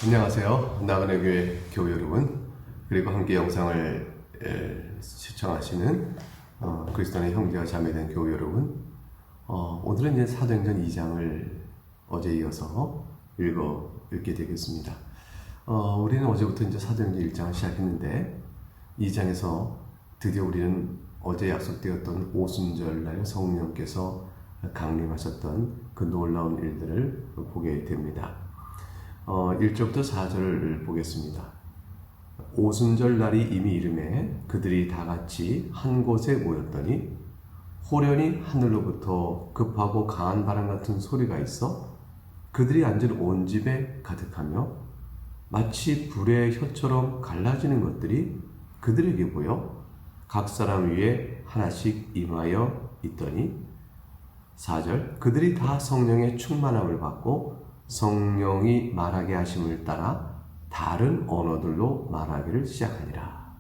안녕하세요. 나만의 교회 여러분, 그리고 함께 영상을 시청하시는 그리스도의 형제와 자매된 교회 여러분. 오늘은 이제 사도행전 2장을 어제 이어서 읽게 되겠습니다. 우리는 어제부터 이제 사도행전 1장을 시작했는데 2장에서 드디어 우리는 어제 약속되었던 오순절날 성령께서 강림하셨던 그 놀라운 일들을 보게 됩니다. 1절부터 4절을 보겠습니다. 오순절 날이 이미 이르매 그들이 다 같이 한 곳에 모였더니 호련히 하늘로부터 급하고 강한 바람 같은 소리가 있어 그들이 앉은 온 집에 가득하며 마치 불의 혀처럼 갈라지는 것들이 그들에게 보여 각 사람 위에 하나씩 임하여 있더니 4절 그들이 다 성령의 충만함을 받고 성령이 말하게 하심을 따라 다른 언어들로 말하기를 시작하니라.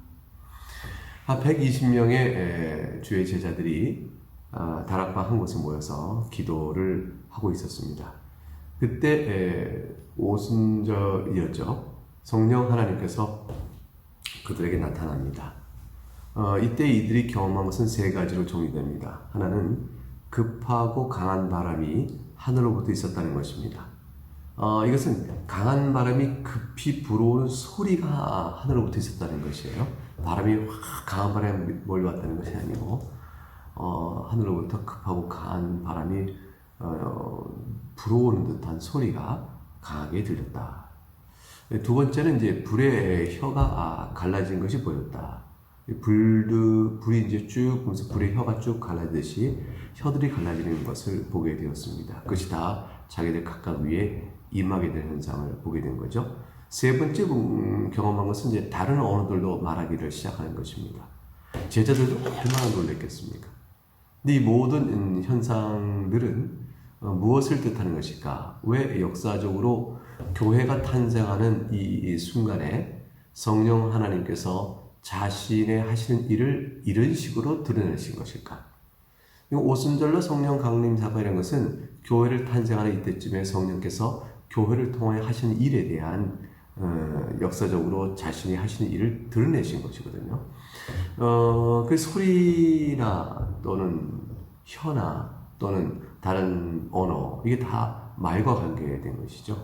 120명의 주의 제자들이 다락방 한 곳에 모여서 기도를 하고 있었습니다. 그때 오순절이었죠. 성령 하나님께서 그들에게 나타납니다. 이때 이들이 경험한 것은 세 가지로 정리됩니다. 하나는 급하고 강한 바람이 하늘로부터 있었다는 것입니다. 이것은 강한 바람이 급히 불어오는 소리가 하늘로부터 있었다는 것이에요. 바람이 확 강한 바람이 몰려왔다는 것이 아니고 하늘로부터 급하고 강한 바람이 불어오는 듯한 소리가 강하게 들렸다. 두 번째는 이제 불의 혀가 갈라진 것이 보였다. 불이 이제 쭉 보면서 불의 혀가 쭉 갈라지듯이 혀들이 갈라지는 것을 보게 되었습니다. 그것이 다 자기들 각각 위에 임하게 되는 현상을 보게 된 거죠. 세 번째 경험한 것은 이제 다른 언어들로 말하기를 시작하는 것입니다. 제자들도 얼마나 놀랐겠습니까? 근데 이 모든 현상들은 무엇을 뜻하는 것일까? 왜 역사적으로 교회가 탄생하는 이 순간에 성령 하나님께서 자신의 하시는 일을 이런 식으로 드러내신 것일까? 오순절로 성령 강림 사건이라는 것은 교회를 탄생하는 이때쯤에 성령께서 교회를 통해 하시는 일에 대한 역사적으로 자신이 하시는 일을 드러내신 것이거든요. 그 소리나 또는 혀나 또는 다른 언어 이게 다 말과 관계된 것이죠.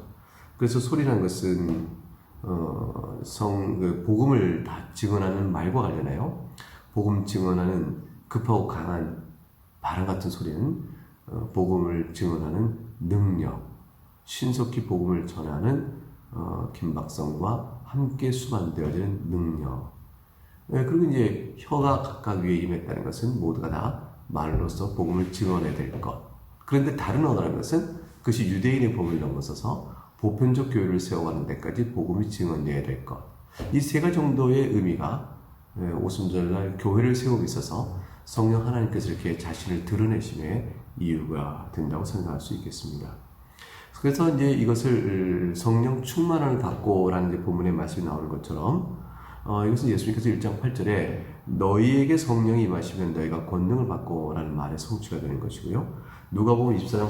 그래서 소리라는 것은 복음을 다 증언하는 말과 관련해요. 복음 증언하는 급하고 강한 바람 같은 소리는 복음을 증언하는 능력, 신속히 복음을 전하는 긴박성과 함께 수반되어지는 능력. 그리고 이제 혀가 각각 위에 임했다는 것은 모두가 다 말로서 복음을 증언해야 될 것. 그런데 다른 언어라는 것은 그것이 유대인의 법을 넘어서서 보편적 교회를 세워가는 데까지 복음이 증언돼야 될 것. 이 세 가지 정도의 의미가 오순절날 교회를 세우고 있어서 성령 하나님께서 이렇게 자신을 드러내심의 이유가 된다고 생각할 수 있겠습니다. 그래서 이제 이것을 성령 충만함을 받고라는 이제 본문의 말씀이 나오는 것처럼 이것은 예수님께서 1장 8절에 너희에게 성령이 임하시면 너희가 권능을 받고라는 말의 성취가 되는 것이고요. 누가복음 24장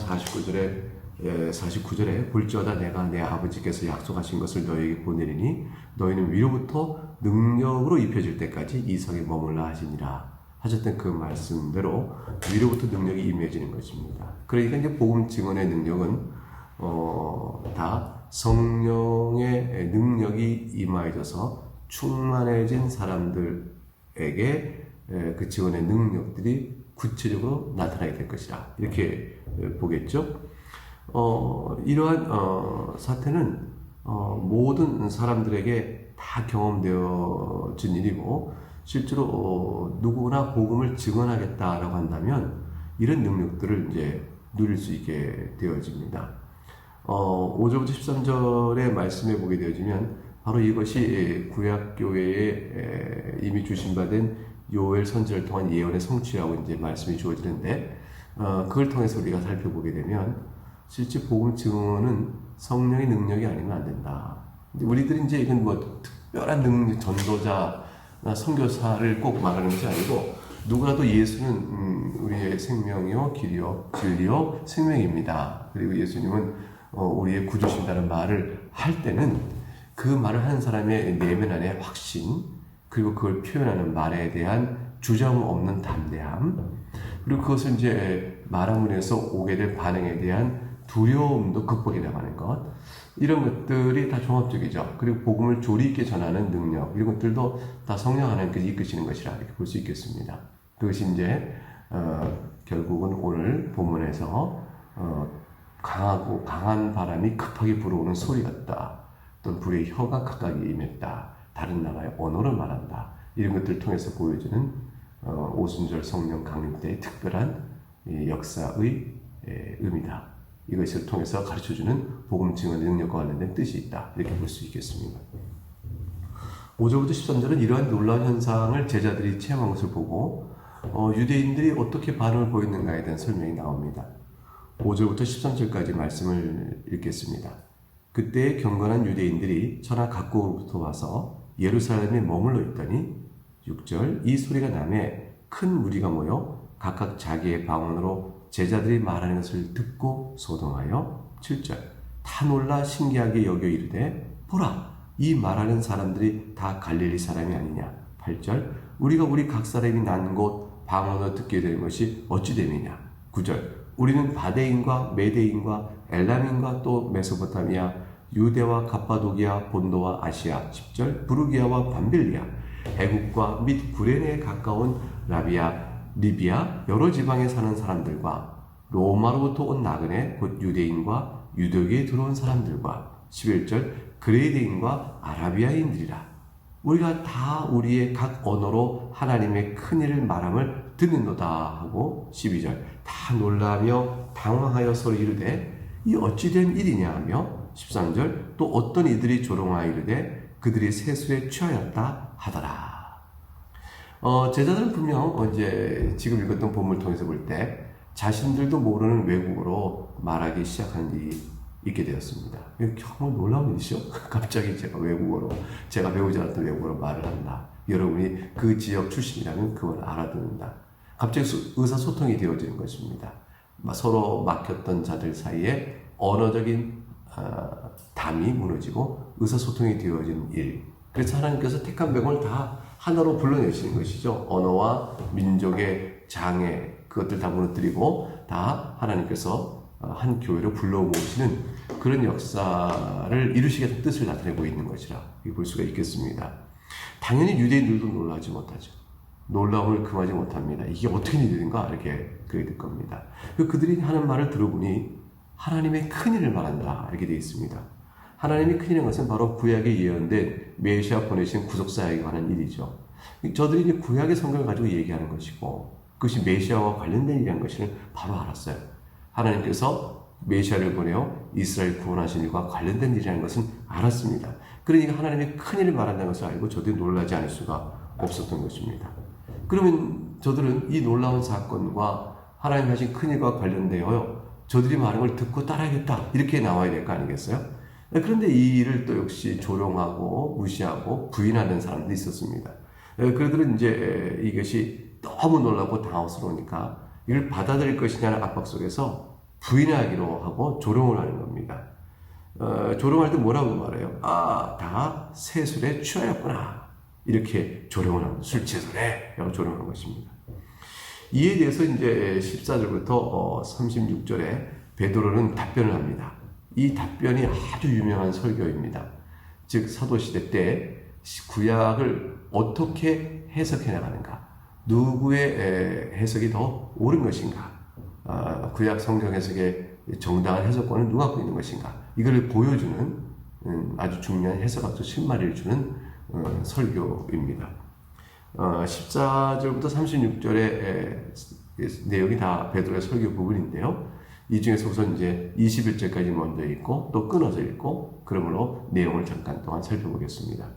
49절에 볼지어다 내가 내 아버지께서 약속하신 것을 너희에게 보내리니 너희는 위로부터 능력으로 입혀질 때까지 이 성에 머물라 하시니라 하셨던 그 말씀대로 위로부터 능력이 임해지는 것입니다. 그러니까 이제 복음 증언의 능력은 다 성령의 능력이 임하여져서 충만해진 사람들에게 그 증언의 능력들이 구체적으로 나타나게 될 것이다. 이렇게 보겠죠. 이러한 사태는 모든 사람들에게 다 경험되어진 일이고 실제로 누구나 복음을 증언하겠다라고 한다면 이런 능력들을 이제 누릴 수 있게 되어집니다. 5절부터 13절의 말씀에 보게 되어지면 바로 이것이 구약교회에 이미 주신받은 요엘 선지를 통한 예언의 성취라고 이제 말씀이 주어지는데 그걸 통해서 우리가 살펴보게 되면 실제 복음 증언은 성령의 능력이 아니면 안 된다. 우리들이 이제 이건 뭐 특별한 능력, 전도자, 선교사를 꼭 말하는 것이 아니고 누구라도 예수는 우리의 생명이요, 길이요, 진리요, 생명입니다. 그리고 예수님은 우리의 구주신다는 말을 할 때는 그 말을 하는 사람의 내면 안에 확신, 그리고 그걸 표현하는 말에 대한 주장 없는 담대함, 그리고 그것을 이제 말함으로 해서 오게 될 반응에 대한 두려움도 극복해 나가는 것, 이런 것들이 다 종합적이죠. 그리고 복음을 조리 있게 전하는 능력, 이런 것들도 다 성령 하나님께서 이끄시는 것이라 이렇게 볼 수 있겠습니다. 그것이 이제 결국은 오늘 본문에서 강한 바람이 급하게 불어오는 소리 같다. 또는 불의 혀가 가까이 임했다. 다른 나라의 언어를 말한다. 이런 것들을 통해서 보여주는 오순절 성령 강림 때의 특별한 역사의 의미다. 이것을 통해서 가르쳐주는 복음 증언 능력과 관련된 뜻이 있다. 이렇게 볼 수 있겠습니다. 5절부터 13절은 이러한 놀라운 현상을 제자들이 체험한 것을 보고 유대인들이 어떻게 반응을 보였는가에 대한 설명이 나옵니다. 5절부터 13절까지 말씀을 읽겠습니다. 그때 경건한 유대인들이 천하 각국으로부터 와서 예루살렘에 머물러 있더니 6절 이 소리가 나매 큰 무리가 모여 각각 자기의 방언으로 제자들이 말하는 것을 듣고 소동하여 7절 다 놀라 신기하게 여겨 이르되 보라 이 말하는 사람들이 다 갈릴리 사람이 아니냐. 8절 우리가 우리 각 사람이 난 곳 방언으로 듣게 되는 것이 어찌 됨이냐. 9절 우리는 바데인과 메데인과 엘람인과 또 메소포타미아 유대와 갑바도기아 본도와 아시아 10절 부르기아와 밤빌리아 애국과 및 구레네에 가까운 리비아 여러 지방에 사는 사람들과 로마로부터 온 나그네 곧 유대인과 유대교에 들어온 사람들과 11절 그레이데인과 아라비아인들이라. 우리가 다 우리의 각 언어로 하나님의 큰 일을 말함을 듣는도다 하고 12절 다 놀라며 당황하여 서로 이르되 이 어찌된 일이냐 하며 13절 또 어떤 이들이 조롱하여 이르되 그들이 세술에 취하였다 하더라. 제자들은 분명 이제 지금 읽었던 본문을 통해서 볼 때 자신들도 모르는 외국어로 말하기 시작한 일이 있게 되었습니다. 정말 놀라운 일이죠. 갑자기 제가 배우지 않았던 외국어로 말을 한다. 여러분이 그 지역 출신이라면 그걸 알아듣는다. 갑자기 의사소통이 되어지는 것입니다. 서로 막혔던 자들 사이에 언어적인 담이 무너지고 의사소통이 되어지는 일. 그래서 하나님께서 택한 백성을 다 하나로 불러내시는 것이죠. 언어와 민족의 장애 그것들 다 무너뜨리고 다 하나님께서 한 교회로 불러모으시는 그런 역사를 이루시겠다는 뜻을 나타내고 있는 것이라 볼 수가 있겠습니다. 당연히 유대인들도 놀라지 못하죠. 놀라움을 금하지 못합니다. 이게 어떻게 일인가 이렇게 그게 될 겁니다. 그들이 하는 말을 들어보니 하나님의 큰일을 말한다 이렇게 되어 있습니다. 하나님의 큰일인 것은 바로 구약에 예언된 메시아 보내신 구속사에게 관한 일이죠. 저들이 이제 구약의 성경을 가지고 얘기하는 것이고 그것이 메시아와 관련된 일이라는 것을 바로 알았어요. 하나님께서 메시아를 보내어 이스라엘 구원하신 일과 관련된 일이라는 것은 알았습니다. 그러니까 하나님의 큰일을 말한다는 것을 알고 저들이 놀라지 않을 수가 없었던 것입니다. 그러면 저들은 이 놀라운 사건과 하나님 하신 큰일과 관련되어 저들이 말하는 걸 듣고 따라야겠다 이렇게 나와야 될 거 아니겠어요? 그런데 이 일을 또 역시 조롱하고 무시하고 부인하는 사람도 있었습니다. 그들은 이제 이것이 너무 놀라고 당황스러우니까 이걸 받아들일 것이냐는 압박 속에서 부인하기로 하고 조롱을 하는 겁니다. 조롱할 때 뭐라고 말해요? 다 세술에 취하였구나. 이렇게 조롱을 합니다. 술 취해서래. 라고 조롱하는 것입니다. 이에 대해서 이제 14절부터 36절에 베드로는 답변을 합니다. 이 답변이 아주 유명한 설교입니다. 즉 사도시대 때 구약을 어떻게 해석해 나가는가, 누구의 해석이 더 옳은 것인가, 구약 성경 해석의 정당한 해석권은 누가 갖고 있는 것인가, 이걸 보여주는 아주 중요한 해석학적 실마리를 주는 설교입니다. 14절부터 36절의 내용이 다 베드로의 설교 부분인데요. 이 중에서 우선 이제 21절까지 먼저 읽고 또 끊어서 읽고 그러므로 내용을 잠깐 동안 살펴보겠습니다.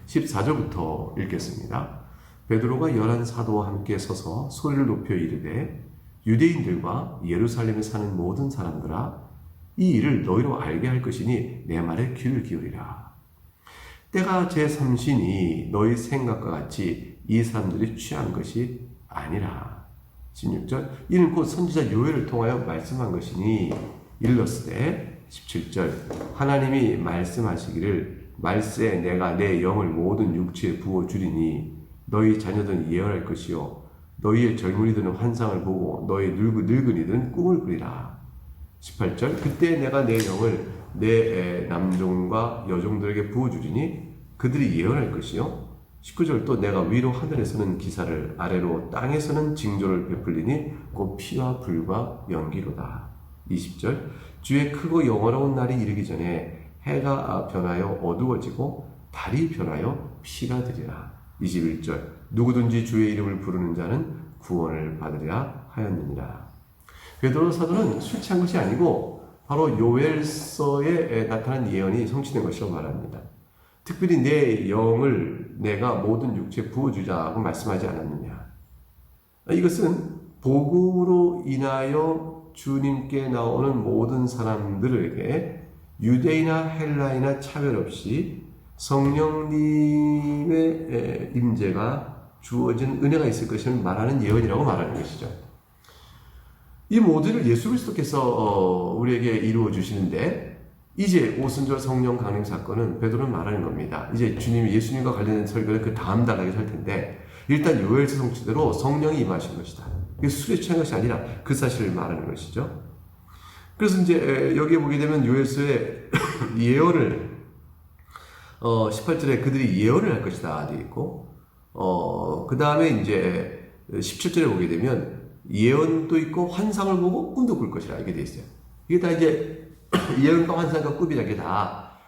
14절부터 읽겠습니다. 베드로가 11 사도와 함께 서서 소리를 높여 이르되 유대인들과 예루살렘에 사는 모든 사람들아 이 일을 너희로 알게 할 것이니 내 말에 귀를 기울이라. 때가 제3신이 너희 생각과 같이 이 사람들이 취한 것이 아니라. 16절 이는 곧 선지자 요엘을 통하여 말씀한 것이니 일렀으되 17절 하나님이 말씀하시기를 말세 내가 내 영을 모든 육체에 부어주리니 너희 자녀들은 예언할 것이요 너희의 젊은이들은 환상을 보고 너희 늙은이들은 꿈을 꾸리라. 18절 그때 내가 내 영을 내 남종과 여종들에게 부어주리니 그들이 예언할 것이요 19절 또 내가 위로 하늘에서는 기사를 아래로 땅에서는 징조를 베풀리니 곧 피와 불과 연기로다. 20절 주의 크고 영화로운 날이 이르기 전에 해가 변하여 어두워지고 달이 변하여 피가 되리라. 21절 누구든지 주의 이름을 부르는 자는 구원을 받으리라 하였느니라. 베드로 사도는 술 취한 것이 아니고 바로 요엘서에 나타난 예언이 성취된 것이라고 말합니다. 특별히 내 영을 내가 모든 육체에 부어주자고 말씀하지 않았느냐. 이것은 복음으로 인하여 주님께 나오는 모든 사람들에게 유대인이나 헬라이나 차별 없이 성령님의 임재가 주어진 은혜가 있을 것을 말하는 예언이라고 말하는 것이죠. 이 모두를 예수 그리스도께서 우리에게 이루어 주시는데 이제 오순절 성령 강림 사건은 베드로는 말하는 겁니다. 이제 주님이 예수님과 관련된 설교는 그 다음 단락에 설 텐데 일단 요엘서 성취대로 성령이 임하신 것이다. 이게 술에 취한 것이 아니라 그 사실을 말하는 것이죠. 그래서 이제 여기에 보게 되면 요엘서의 예언을 18절에 그들이 예언을 할 것이다 되어 있고 그 다음에 이제 17절에 보게 되면 예언도 있고 환상을 보고 꿈도 꿀 것이라 이렇게 되어 있어요. 이게 다 이제 예언과 환상과 꿈이라는 게 다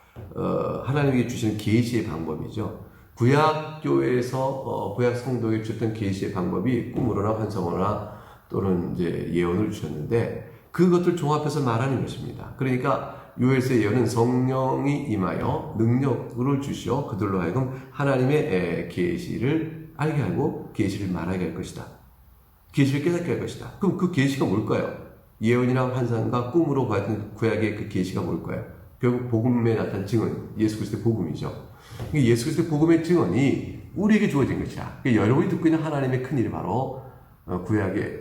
하나님이 주시는 계시의 방법이죠. 구약 교회에서 구약 성도에 주셨던 계시의 방법이 꿈으로나 환상으로나 또는 이제 예언을 주셨는데 그것들 종합해서 말하는 것입니다. 그러니까 요엘서의 예언은 성령이 임하여 능력을 주시어 그들로 하여금 하나님의 계시를 알게 하고 계시를 말하게 할 것이다. 계시를 깨닫게 할 것이다. 그럼 그 계시가 뭘까요? 예언이나 환상과 꿈으로 받은 구약의 그 계시가 뭘까요? 결국 복음에 나타난 증언, 예수 그리스도의 복음이죠. 예수 그리스도의 복음의 증언이 우리에게 주어진 것이야. 여러분이 듣고 있는 하나님의 큰 일이 바로 구약의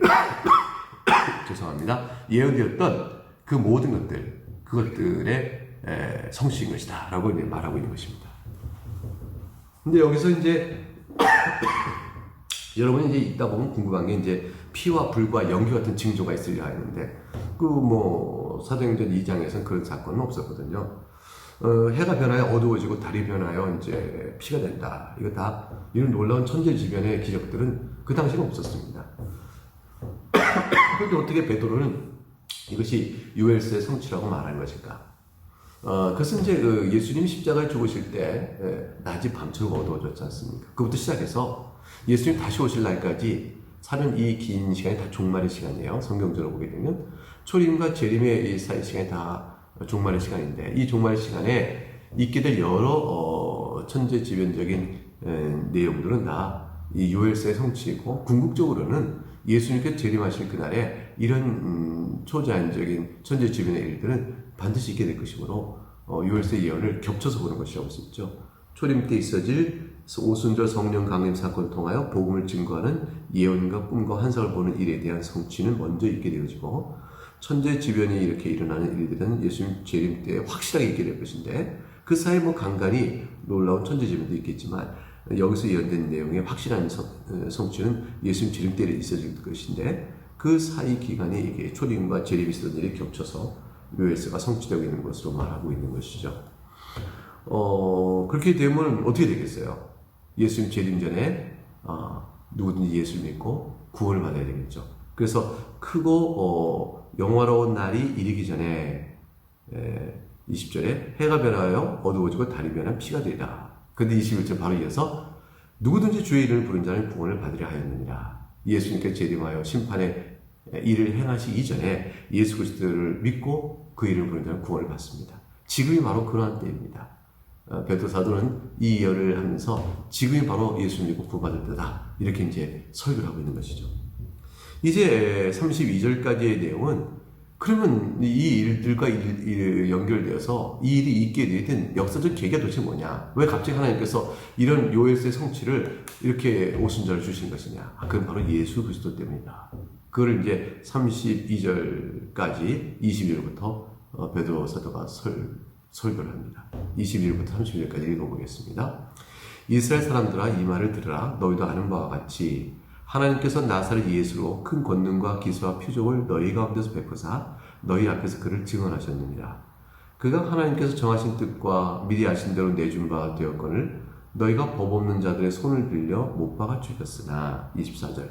죄송합니다. 예언되었던 그 모든 것들, 그것들의 성취인 것이다. 라고 이제 말하고 있는 것입니다. 근데 여기서 이제 여러분이 이제 있다 보면 궁금한 게 이제 피와 불과 연기 같은 징조가 있으리라 했는데 사도행전 2장에서는 그런 사건은 없었거든요. 해가 변하여 어두워지고 달이 변하여 이제 피가 된다. 이런 놀라운 천재지변의 기적들은 그 당시는 없었습니다. 그런데 어떻게 베드로는 이것이 요엘서의 성취라고 말하는 것일까? 그것은 이제 예수님이 십자가에 죽으실 때 낮이 밤처럼 어두워졌지 않습니까? 그부터 시작해서 예수님 다시 오실 날까지 사는 이 긴 시간이 다 종말의 시간이에요. 성경적으로 보게 되면 초림과 재림의 이 사이 시간이 다 종말의 시간인데 이 종말의 시간에 있게 될 여러 천재지변적인 내용들은 다 이 요엘서의 성취이고 궁극적으로는 예수님께 재림하실 그날에 이런 초자연적인 천재지변의 일들은 반드시 있게 될 것이므로 요엘서의 예언을 겹쳐서 보는 것이라고 할 수 있죠. 초림 때 있어질 오순절 성령 강림 사건을 통하여 복음을 증거하는 예언과 꿈과 환상을 보는 일에 대한 성취는 먼저 있게 되어지고 천재지변이 이렇게 일어나는 일들은 예수님 재림 때 확실하게 있게 될 것인데 그 사이에 간간히 놀라운 천재지변도 있겠지만 여기서 예언된 내용의 확실한 성취는 예수님 재림 때 있어질 것인데 그 사이 기간에 이게 초림과 재림이 있었던 일이 겹쳐서 요엘서가 성취되고 있는 것으로 말하고 있는 것이죠. 그렇게 되면 어떻게 되겠어요? 예수님 재림 전에 누구든지 예수를 믿고 구원을 받아야 되겠죠. 그래서 크고 영화로운 날이 이르기 전에 20절에 해가 변하여 어두워지고 달이 변한 피가 되리라. 그런데 21절 바로 이어서 누구든지 주의 이름을 부른 자는 구원을 받으려 하였느니라. 예수님께 재림하여 심판의 일을 행하시기 이전에 예수 그리스도를 믿고 그 이름을 부른 자는 구원을 받습니다. 지금이 바로 그러한 때입니다. 베드로 사도는 이 예언을 하면서 지금이 바로 예수 믿고 구원받을 때다. 이렇게 이제 설교를 하고 있는 것이죠. 이제 32절까지의 내용은 그러면 이 일들과 연결되어서 이 일이 있게 된 역사적 계기가 도대체 뭐냐? 왜 갑자기 하나님께서 이런 요엘서의 성취를 이렇게 오순절을 주신 것이냐? 그건 바로 예수 그리스도 때문이다. 그걸 이제 32절까지 22절부터 베드로 사도가 설교를 합니다. 21절부터 30절까지 읽어보겠습니다. 이스라엘 사람들아 이 말을 들으라. 너희도 아는 바와 같이 하나님께서 나사렛 예수로 큰 권능과 기수와 표적을 너희 가운데서 베푸사 너희 앞에서 그를 증언하셨느니라. 그가 하나님께서 정하신 뜻과 미리 아신 대로 내준 바 되었거늘 너희가 법 없는 자들의 손을 빌려 못 박아 죽였으나 24절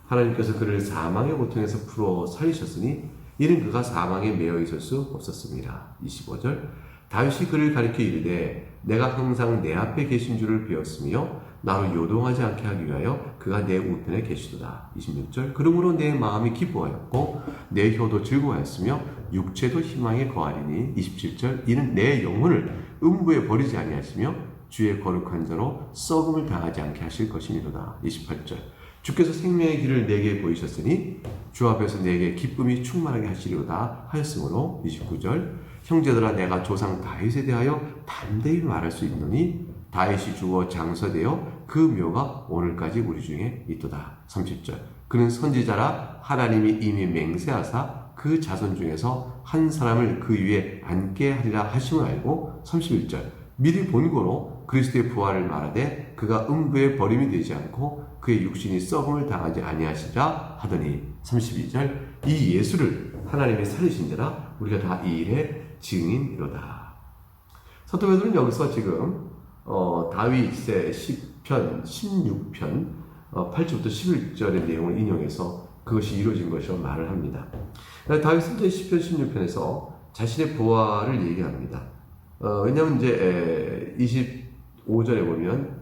하나님께서 그를 사망의 고통에서 풀어 살리셨으니 이는 그가 사망에 매여 있을 수 없었습니다. 25절 다윗이 그를 가리켜 이르되 내가 항상 내 앞에 계신 줄을 배웠으며 나로 요동하지 않게 하기 위하여 그가 내 우편에 계시도다. 26절 그러므로 내 마음이 기뻐하였고 내 혀도 즐거워하였으며 육체도 희망에 거하리니 27절 이는 내 영혼을 음부에 버리지 아니하시며 주의 거룩한 자로 썩음을 당하지 않게 하실 것이니로다. 28절 주께서 생명의 길을 내게 보이셨으니 주 앞에서 내게 기쁨이 충만하게 하시리로다 하였으므로 29절 형제들아 내가 조상 다윗에 대하여 담대히 말할 수 있노니 다윗이 죽어 장사되어 그 묘가 오늘까지 우리 중에 있도다. 30절 그는 선지자라 하나님이 이미 맹세하사 그 자손 중에서 한 사람을 그 위에 앉게 하리라 하심을 알고 31절 미리 본고로 그리스도의 부활을 말하되 그가 음부에 버림이 되지 않고 그의 육신이 썩음을 당하지 아니하시라 하더니 32절 이 예수를 하나님이 살리신 자라 우리가 다 이 일의 증인이로다. 사도 베드로는 여기서 지금 다윗의 시편 16편 8절부터 11절의 내용을 인용해서 그것이 이루어진 것이라고 말을 합니다. 다윗은 이제 시편 16편에서 자신의 부활을 얘기합니다. 왜냐하면 이제 25절에 보면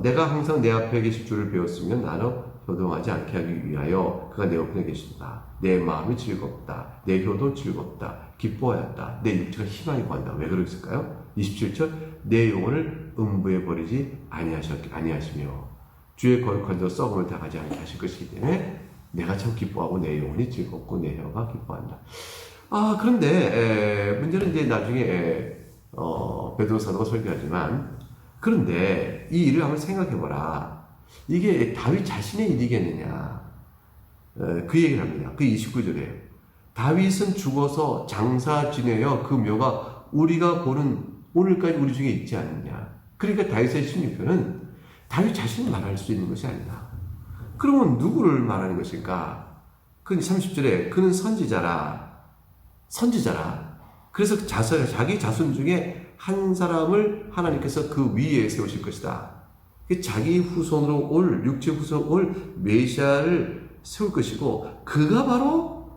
내가 항상 내 앞에 계실 줄을 배웠으면 나는 효동하지 않게 하기 위하여 그가 내 옆에 계시다. 내 마음이 즐겁다. 내 혀도 즐겁다. 기뻐하였다. 내 육체가 희망이 구한다. 왜 그랬을까요? 27절 내 영혼을 음부에 버리지 아니하시며 주의 거룩한 자 썩음을 당하지 않게 하실 것이기 때문에 내가 참 기뻐하고 내 영혼이 즐겁고 내 혀가 기뻐한다. 그런데 문제는 이제 나중에 베드로 사도가 설교하지만 그런데 이 일을 한번 생각해보라. 이게 다윗 자신의 일이겠느냐. 그 얘기를 합니다. 그 29절에 다윗은 죽어서 장사 지내어 그 묘가 우리가 보는 오늘까지 우리 중에 있지 않느냐. 그러니까 다윗의 16편은 다윗 자신을 말할 수 있는 것이 아니다. 그러면 누구를 말하는 것일까? 그 30절에 그는 선지자라. 그래서 자기 자손 중에 한 사람을 하나님께서 그 위에 세우실 것이다. 자기 후손으로 육체 후손으로 올 메시아를 세울 것이고 그가 바로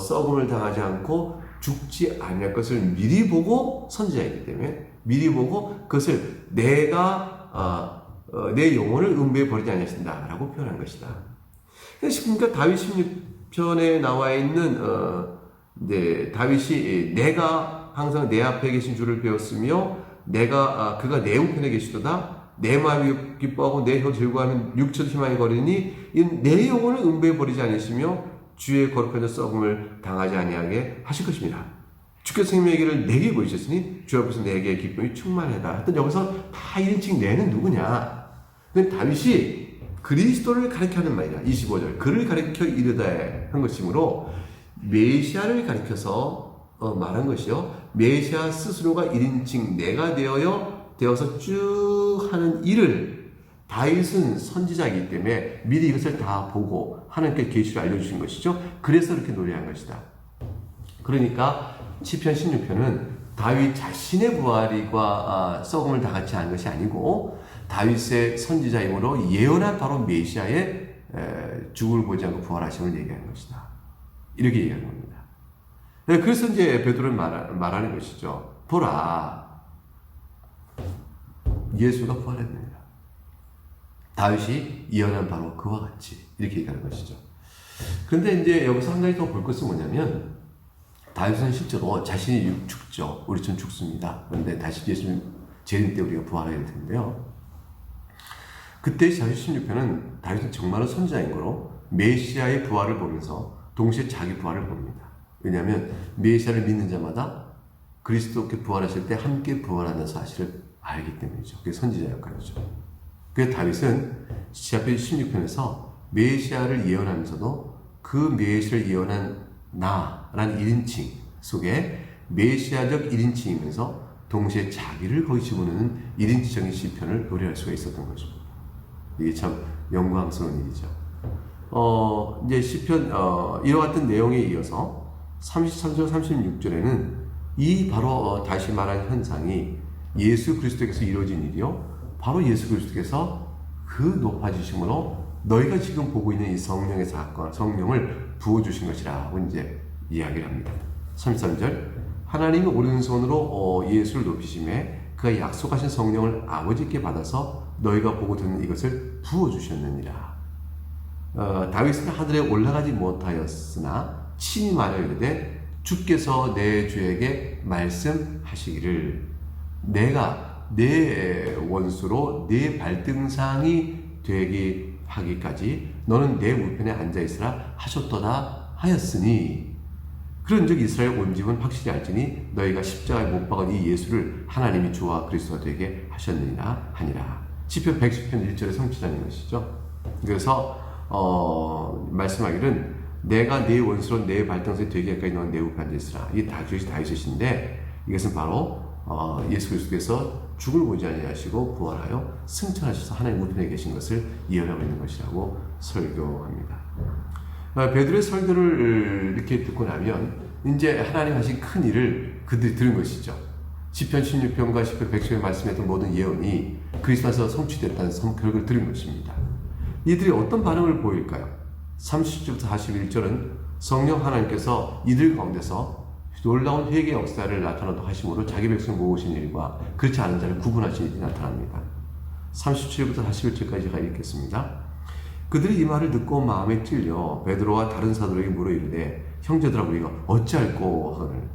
썩음을 당하지 않고 죽지 아니할 것을 미리 보고 선지자이기 때문에 미리 보고 그것을 내가 내 영혼을 음부에 버리지 아니하신다 라고 표현한 것이다. 그러니까 다윗 16편에 나와 있는 이제 다윗이 내가 항상 내 앞에 계신 줄을 배웠으며 그가 내 우편에 계시도다. 내 마음이 기뻐하고 내 혀 즐거워하는 육체도 희망이 거리니 내 영혼을 음부에 버리지 않으시며 주의 거룩한 자 썩음을 당하지 아니하게 하실 것입니다. 주께서 생명의 길을 내게 보이셨으니 주 앞에서 내게 기쁨이 충만하다. 하여튼 여기서 다 1인칭 내는 누구냐? 다윗이 그리스도를 가리켜하는 말이다. 25절 그를 가리켜 이르다 한 것이므로 메시아를 가리켜서 말한 것이요. 메시아 스스로가 1인칭 내가 되어서 쭉 하는 일을 다윗은 선지자이기 때문에 미리 이것을 다 보고 하나님께 계시를 알려주신 것이죠. 그래서 이렇게 노래한 것이다. 그러니까 시편 16편은 다윗 자신의 부활과 썩음을 다 같이 한 것이 아니고 다윗의 선지자이므로 예언한 바로 메시아의 죽음을 보지 않고 부활하심을 얘기하는 것이다. 이렇게 얘기하는 겁니다. 그래서 이제 베드로는 말하는 것이죠. 보라, 예수가 부활했느니라. 다윗이 예언한 바로 그와 같이 이렇게 얘기하는 것이죠. 그런데 이제 여기서 한 가지 더 볼 것은 뭐냐면 다윗은 실제로 자신이 죽죠. 우리처럼 죽습니다. 그런데 다시 예수님 재림 때 우리가 부활해야 될 텐데요. 그때 다윗 16편은 다윗은 정말로 선지자인 거로 메시아의 부활을 보면서 동시에 자기 부활을 봅니다. 왜냐하면 메시아를 믿는 자마다 그리스도께 부활하실 때 함께 부활하는 사실을 알기 때문이죠. 그게 선지자 역할이죠. 그래서 다윗은 시편 16편에서 메시아를 예언하면서도 그 메시아를 예언한 나라는 1인칭 속에 메시아적 1인칭이면서 동시에 자기를 거기 집어넣는 1인칭적인 시편을 노래할 수가 있었던 것입니다. 이게 참 영광스러운 일이죠. 이제 시편 이와 같은 내용에 이어서 33절 36절에는 이 바로 다시 말한 현상이 예수 그리스도께서 이루어진 일이요, 바로 예수 그리스도께서 그 높아지심으로 너희가 지금 보고 있는 이 성령의 사건, 성령을 부어주신 것이라고 이제 이야기를 합니다. 33절, 하나님이 오른손으로 예수를 높이심에 그가 약속하신 성령을 아버지께 받아서 너희가 보고 듣는 이것을 부어주셨느니라. 다윗은 하늘에 올라가지 못하였으나 친히 말하여 이르되 주께서 내 주에게 말씀하시기를 내가 내 원수로 내 발등상이 되게 하기까지 너는 내 우편에 앉아있으라 하셨도다 하였으니, 그런즉 이스라엘 온 집은 확실히 알지니 너희가 십자가에 못 박은 이 예수를 하나님이 주와 그리스도가 되게 하셨느니라 하니라. 시편 110편 1절의 성취자인 것이죠. 그래서 말씀하기는 내가 네 원수로 내 발등상에 되게 하기까지 너는 내 우편에 앉아있으라. 이게 다윗이신데 이것은 바로 예수 그리스도께서 죽을 보지 아니하시고 부활하여 승천하셔서 하나님 우편에 계신 것을 예언하고 있는 것이라고 설교합니다. 베드로의 설교를 이렇게 듣고 나면 이제 하나님 하신 큰 일을 그들이 들은 것이죠. 시편 16편과 시편 110편에 말씀했던 모든 예언이 그리스도에서 성취됐다는 결과를 들은 것입니다. 이들이 어떤 반응을 보일까요? 30절부터 41절은 성령 하나님께서 이들 가운데서 놀라운 회개 역사를 나타나도록 하심으로 자기 백성을 모으신 일과 그렇지 않은 자를 구분하신 일이 나타납니다. 37절부터 41절까지 제가 읽겠습니다. 그들이 이 말을 듣고 마음에 찔려 베드로와 다른 사도에게 물어 이르되 형제들아 우리가 어찌할꼬 하거늘.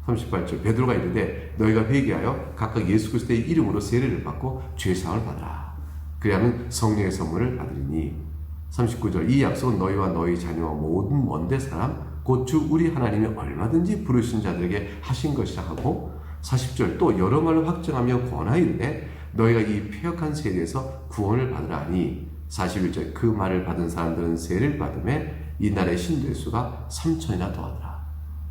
38절 베드로가 이르되 너희가 회개하여 각각 예수 그리스도의 이름으로 세례를 받고 죄사함을 받으라. 그리하면 성령의 선물을 받으리니. 39절 이 약속은 너희와 너희 자녀와 모든 먼데 사람 곧 주 우리 하나님이 얼마든지 부르신 자들에게 하신 것이라 하고, 40절 또 여러 말로 확정하며 권하여 이르되 너희가 이 패역한 세대에서 구원을 받으라 하니, 41절 그 말을 받은 사람들은 세례를 받음에 이날의 신도의 수가 3,000이나 더하더라.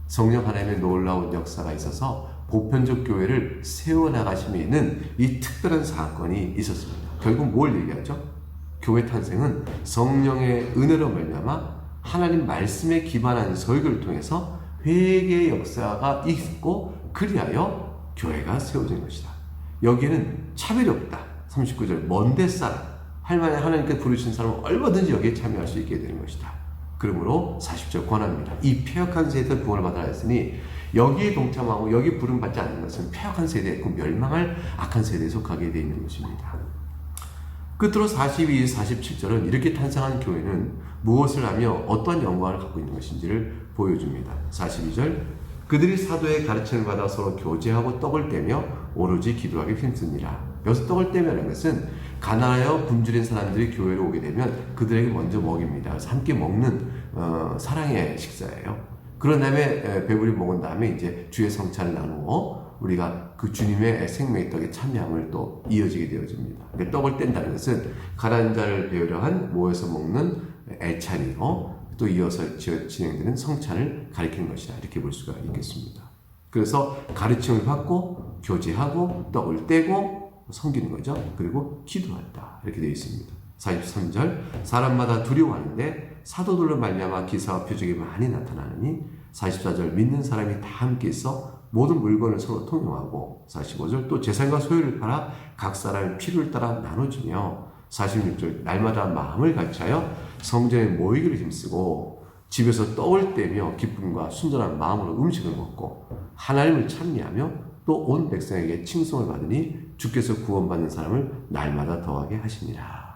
성령 하나님의 놀라운 역사가 있어서 보편적 교회를 세워나가심에 있는 이 특별한 사건이 있었습니다. 결국 뭘 얘기하죠? 교회 탄생은 성령의 은혜로 말미암아 하나님 말씀에 기반한 설교를 통해서 회개의 역사가 있고 그리하여 교회가 세워진 것이다. 여기에는 차별이 없다. 39절 먼데 사람, 하나님께 부르신 사람은 얼마든지 여기에 참여할 수 있게 되는 것이다. 그러므로 40절 권합니다. 이 패역한 세대를 구원을 받으라 했으니 여기에 동참하고 여기 부름받지 않는 것은 패역한 세대, 그 멸망할 악한 세대에 속하게 되어 있는 것입니다. 끝으로 42, 47절은 이렇게 탄생한 교회는 무엇을 하며 어떠한 영광을 갖고 있는 것인지를 보여줍니다. 42절 그들이 사도의 가르침을 받아 서로 교제하고 떡을 떼며 오로지 기도하기 힘쓰니라. 여기서 떡을 떼며라는 것은 가난하여 굶주린 사람들이 교회로 오게 되면 그들에게 먼저 먹입니다. 그래서 함께 먹는 사랑의 식사예요. 그런 다음에 배부리 먹은 다음에 이제 주의 성찬을 나누어 우리가 그 주님의 생명의 떡에 참여함을 또 이어지게 되어집니다. 그러니까 떡을 뗀다는 것은 가난한 자를 배우려 한 모여서 먹는 애찬이고 또 이어서 진행되는 성찬을 가리키는 것이다. 이렇게 볼 수가 있겠습니다. 그래서 가르침을 받고 교제하고 떡을 떼고 섬기는 거죠. 그리고 기도한다. 이렇게 되어 있습니다. 43절 사람마다 두려워하는데 사도들로 말미암아 기사와 표적이 많이 나타나느니. 44절 믿는 사람이 다 함께 있어 모든 물건을 서로 통용하고. 45절 또 재산과 소유를 팔아 각 사람의 필요를 따라 나눠주며. 46절 날마다 마음을 같이하여 성전에 모이기를 힘쓰고 집에서 떡을 떼며 기쁨과 순전한 마음으로 음식을 먹고 하나님을 찬미하며 또 온 백성에게 칭송을 받으니 주께서 구원받는 사람을 날마다 더하게 하시니라.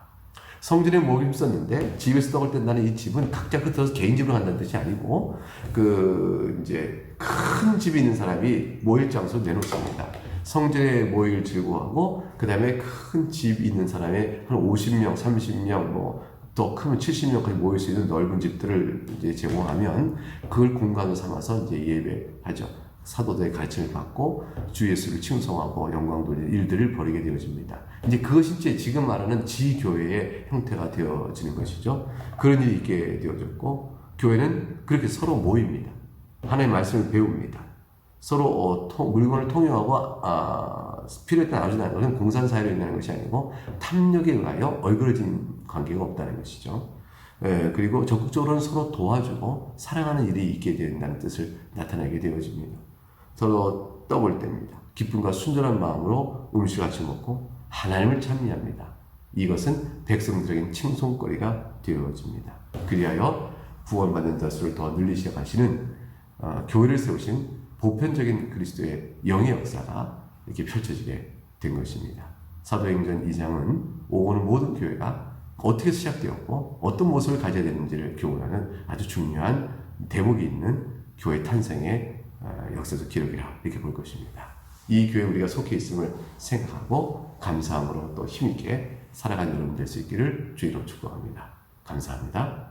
성전에 모이기 힘썼는데 집에서 떡을 뗀다는 이 집은 각자 흩어서 개인 집으로 간다는 뜻이 아니고 이제 큰 집이 있는 사람이 모일 장소를 내놓습니다. 성전에 모이기를 즐거워하고 그 다음에 큰 집 있는 사람이 한 50명, 30명 더 크면 70명까지 모일 수 있는 넓은 집들을 이제 제공하면 그걸 공간으로 삼아서 이제 예배하죠. 사도들의 가르침을 받고 주 예수를 칭송하고 영광 돌리는 일들을 벌이게 되어집니다. 이제 그것이 이제 지금 말하는 지교회의 형태가 되어지는 것이죠. 그런 일이 있게 되어졌고 교회는 그렇게 서로 모입니다. 하나님의 말씀을 배웁니다. 서로 물건을 통용하고 필요에 따라 나눠준다는 것은 공산사회로 인하는 것이 아니고 탐욕에 의하여 얼그러진 관계가 없다는 것이죠. 그리고 적극적으로는 서로 도와주고 사랑하는 일이 있게 된다는 뜻을 나타내게 되어집니다. 서로 떠볼 때입니다. 기쁨과 순전한 마음으로 음식을 같이 먹고 하나님을 찬미합니다. 이것은 백성들에겐 칭송거리가 되어집니다. 그리하여 구원받는 자수를 더 늘리시어 가시는 교회를 세우신 보편적인 그리스도의 영의 역사가 이렇게 펼쳐지게 된 것입니다. 사도행전 2장은 오고는 모든 교회가 어떻게 시작되었고 어떤 모습을 가져야 되는지를 교훈하는 아주 중요한 대목이 있는 교회 탄생의 역사적 기록이라 이렇게 볼 것입니다. 이 교회에 우리가 속해 있음을 생각하고 감사함으로 또 힘있게 살아가는 여러분 될 수 있기를 주의로 축복합니다. 감사합니다.